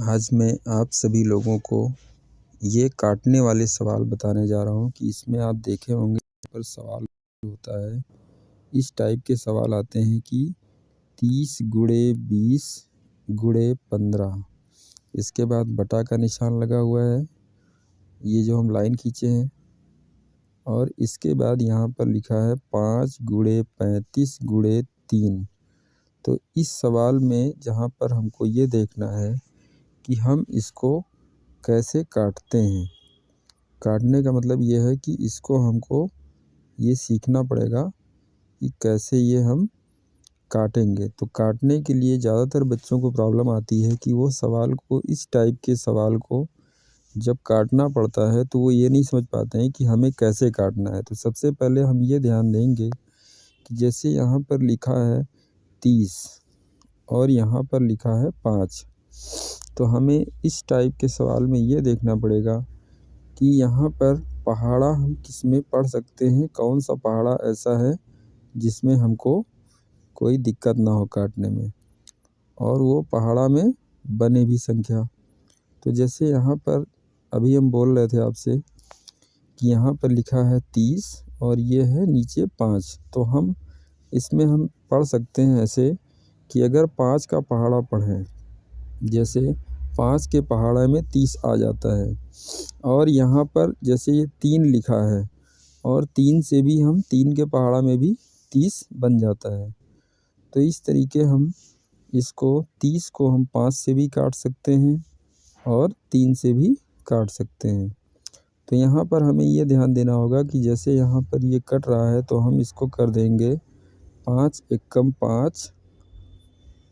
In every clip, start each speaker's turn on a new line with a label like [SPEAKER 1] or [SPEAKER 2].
[SPEAKER 1] आज मैं आप सभी लोगों को ये काटने वाले सवाल बताने जा रहा हूँ कि इसमें आप देखे होंगे पर सवाल होता है, इस टाइप के सवाल आते हैं कि 30 गुणे 20 गुणे 15, इसके बाद बटा का निशान लगा हुआ है, ये जो हम लाइन खींचे हैं, और इसके बाद यहाँ पर लिखा है 5 गुणे 35 गुणे 3। तो इस सवाल में जहाँ पर हमको ये देखना है कि हम इसको कैसे काटते हैं। काटने का मतलब ये है कि इसको हमको ये सीखना पड़ेगा कि कैसे ये हम काटेंगे। तो काटने के लिए ज़्यादातर बच्चों को प्रॉब्लम आती है कि वो सवाल को, इस टाइप के सवाल को जब काटना पड़ता है तो वो ये नहीं समझ पाते हैं कि हमें कैसे काटना है। तो सबसे पहले हम ये ध्यान देंगे कि जैसे यहाँ पर लिखा है 30 और यहाँ पर लिखा है 5, तो हमें इस टाइप के सवाल में ये देखना पड़ेगा कि यहाँ पर पहाड़ा हम किस में पढ़ सकते हैं, कौन सा पहाड़ा ऐसा है जिसमें हमको कोई दिक्कत ना हो काटने में, और वो पहाड़ा में बने भी संख्या। तो जैसे यहाँ पर अभी हम बोल रहे थे आपसे कि यहाँ पर लिखा है 30 और ये है नीचे 5, तो हम इसमें हम पढ़ सकते हैं ऐसे कि अगर 5 का पहाड़ा पढ़ें, जैसे 5 के पहाड़े में 30 आ जाता है, और यहाँ पर जैसे ये 3 लिखा है और 3 से भी हम 3 के पहाड़ा में भी 30 बन जाता है। तो इस तरीके हम इसको 30 को हम 5 से भी काट सकते हैं और 3 से भी काट सकते हैं। तो यहाँ पर हमें ये ध्यान देना होगा कि जैसे यहाँ पर ये कट रहा है तो हम इसको कर देंगे 5 एकम 5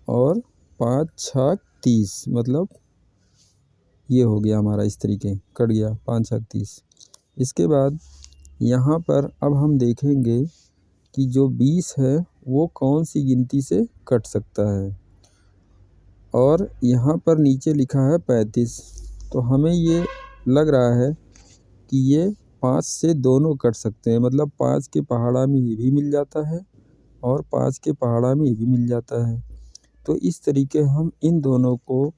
[SPEAKER 1] और 5 छक 30, मतलब ये हो गया हमारा, इस तरीके कट गया 5 छक 30। इसके बाद यहाँ पर अब हम देखेंगे कि जो 20 है वो कौन सी गिनती से कट सकता है, और यहाँ पर नीचे लिखा है 35, तो हमें ये लग रहा है कि ये 5 से दोनों कट सकते हैं, मतलब 5 के पहाड़ा में ये भी मिल जाता है और 5 के पहाड़ा में ये भी मिल जाता है। तो इस तरीके हम इन दोनों को,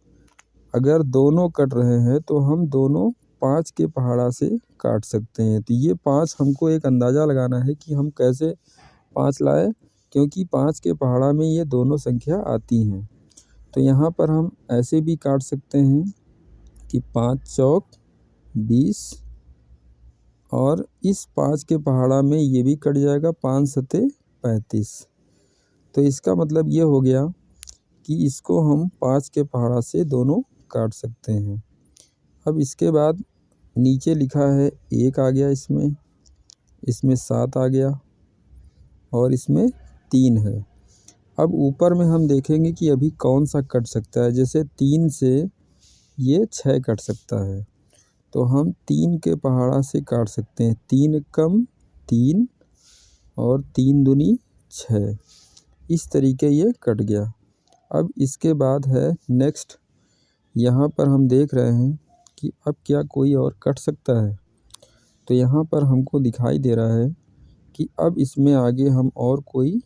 [SPEAKER 1] अगर दोनों कट रहे हैं तो हम दोनों 5 के पहाड़ा से काट सकते हैं। तो ये 5 हमको एक अंदाज़ा लगाना है कि हम कैसे 5 लाए, क्योंकि 5 के पहाड़ा में ये दोनों संख्या आती हैं। तो यहाँ पर हम ऐसे भी काट सकते हैं कि 5 चौक 20, और इस 5 के पहाड़ा में ये भी कट जाएगा 5 सते 35। तो इसका मतलब ये हो गया कि इसको हम 5 के पहाड़ा से दोनों काट सकते हैं। अब इसके बाद नीचे लिखा है 1 आ गया, इसमें 7 आ गया और इसमें 3 है। अब ऊपर में हम देखेंगे कि अभी कौन सा कट सकता है। जैसे 3 से ये 6 कट सकता है, तो हम 3 के पहाड़ा से काट सकते हैं। 3 एकम 3 और 3 दूनी 6, इस तरीके ये कट गया। अब इसके बाद है नेक्स्ट, यहाँ पर हम देख रहे हैं कि अब क्या कोई और कट सकता है। तो यहाँ पर हमको दिखाई दे रहा है कि अब इसमें आगे हम और कोई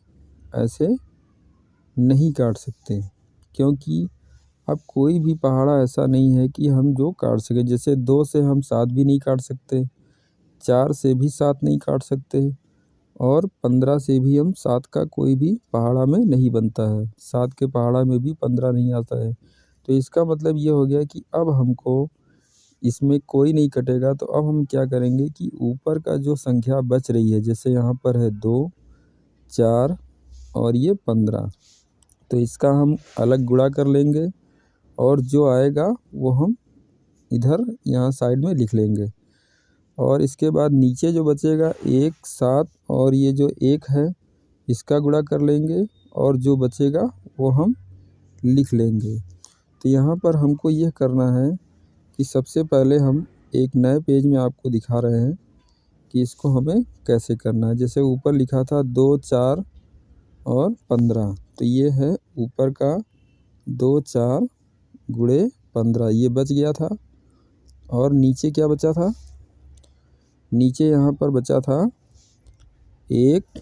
[SPEAKER 1] ऐसे नहीं काट सकते, क्योंकि अब कोई भी पहाड़ा ऐसा नहीं है कि हम जो काट सकें। जैसे 2 से हम 7 भी नहीं काट सकते, 4 से भी 7 नहीं काट सकते, और 15 से भी हम 7 का कोई भी पहाड़ा में नहीं बनता है। 7 के पहाड़ा में भी 15 नहीं आता है। तो इसका मतलब ये हो गया कि अब हमको इसमें कोई नहीं कटेगा। तो अब हम क्या करेंगे कि ऊपर का जो संख्या बच रही है, जैसे यहाँ पर है 2, 4 और ये 15, तो इसका हम अलग गुणा कर लेंगे और जो आएगा वो हम इधर यहाँ साइड में लिख लेंगे। और इसके बाद नीचे जो बचेगा 1, 7 और ये जो 1 है इसका गुणा कर लेंगे, और जो बचेगा वो हम लिख लेंगे। तो यहाँ पर हमको यह करना है कि सबसे पहले हम एक नए पेज में आपको दिखा रहे हैं कि इसको हमें कैसे करना है। जैसे ऊपर लिखा था 2, 4 और 15, तो ये है ऊपर का 2, 4 गुणे 15, ये बच गया था। और नीचे क्या बचा था, नीचे यहाँ पर बचा था 1,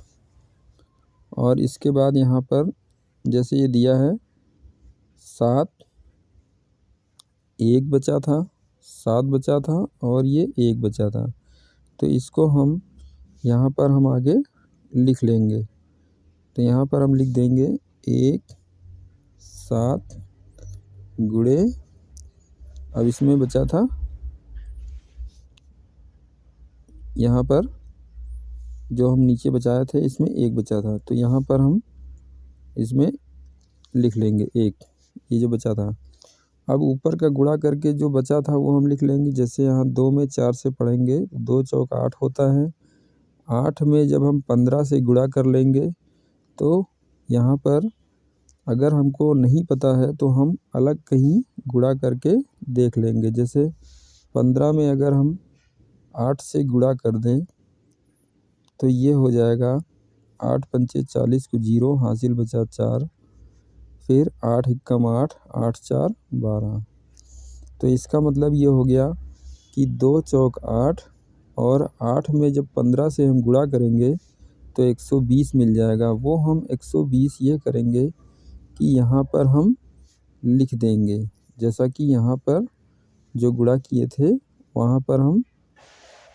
[SPEAKER 1] और इसके बाद यहाँ पर जैसे ये दिया है 7 1 बचा था, 7 बचा था और ये 1 बचा था। तो इसको हम यहाँ पर हम आगे लिख लेंगे। तो यहाँ पर हम लिख देंगे 1 7 गुणे, अब इसमें बचा था यहाँ पर जो हम नीचे बचाए थे इसमें 1 बचा था, तो यहाँ पर हम इसमें लिख लेंगे 1, ये जो बचा था। अब ऊपर का गुणा करके जो बचा था वो हम लिख लेंगे। जैसे यहाँ 2 में 4 से पढ़ेंगे, 2 चौक 8 होता है। 8 में जब हम 15 से गुणा कर लेंगे तो यहाँ पर अगर हमको नहीं पता है तो हम अलग कहीं गुणा करके देख लेंगे। जैसे 15 में अगर हम 8 से गुणा कर दें तो ये हो जाएगा 8 पंचे 40 को 0 हासिल बचा 4, फिर 8 एकम 8, 8 4 12। तो इसका मतलब ये हो गया कि 2 चौक 8 और 8 में जब 15 से हम गुणा करेंगे तो 120 मिल जाएगा। वो हम 120 ये करेंगे कि यहाँ पर हम लिख देंगे। जैसा कि यहाँ पर जो गुणा किए थे वहाँ पर हम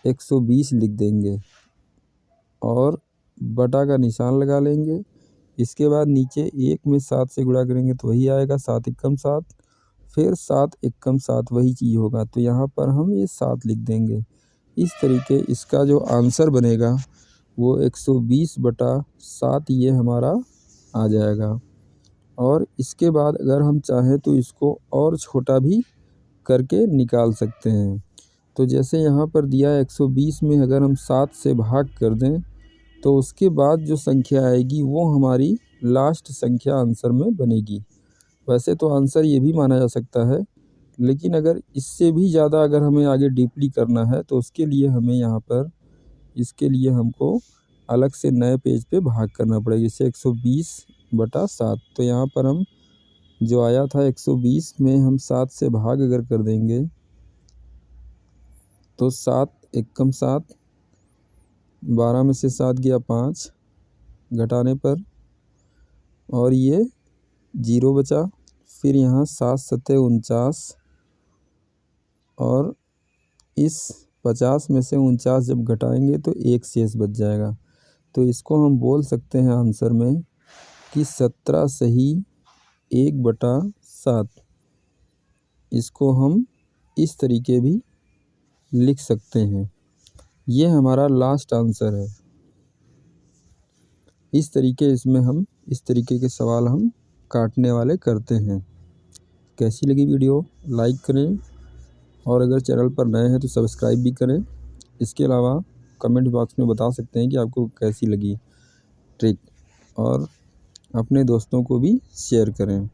[SPEAKER 1] 120 लिख देंगे और बटा का निशान लगा लेंगे। इसके बाद नीचे 1 में 7 से गुणा करेंगे तो वही आएगा 7 एकम 7, फिर 7 एकम 7 वही चीज़ होगा, तो यहाँ पर हम ये 7 लिख देंगे। इस तरीके इसका जो आंसर बनेगा वो 120/7 ये हमारा आ जाएगा। और इसके बाद अगर हम चाहें तो इसको और छोटा भी करके निकाल सकते हैं। तो जैसे यहाँ पर दिया है 120 में अगर हम 7 से भाग कर दें तो उसके बाद जो संख्या आएगी वो हमारी लास्ट संख्या आंसर में बनेगी। वैसे तो आंसर ये भी माना जा सकता है, लेकिन अगर इससे भी ज़्यादा अगर हमें आगे डीपली करना है तो उसके लिए हमें यहाँ पर इसके लिए हमको अलग से नए पेज पे भाग करना पड़ेगा। जैसे 120/7, तो यहाँ पर हम जो आया था 120 में हम 7 से भाग अगर कर देंगे तो 7 एकम 7, 12 में से 7 गया 5 घटाने पर, और ये 0 बचा। फिर यहाँ 7 सत्ते 49 और इस 50 में से 49 जब घटाएंगे तो 1 शेष बच जाएगा। तो इसको हम बोल सकते हैं आंसर में कि 17 सही 1/7। इसको हम इस तरीके भी लिख सकते हैं। ये हमारा लास्ट आंसर है। इस तरीके के सवाल हम काटने वाले करते हैं। कैसी लगी वीडियो लाइक करें और अगर चैनल पर नए हैं तो सब्सक्राइब भी करें। इसके अलावा कमेंट बॉक्स में बता सकते हैं कि आपको कैसी लगी ट्रिक, और अपने दोस्तों को भी शेयर करें।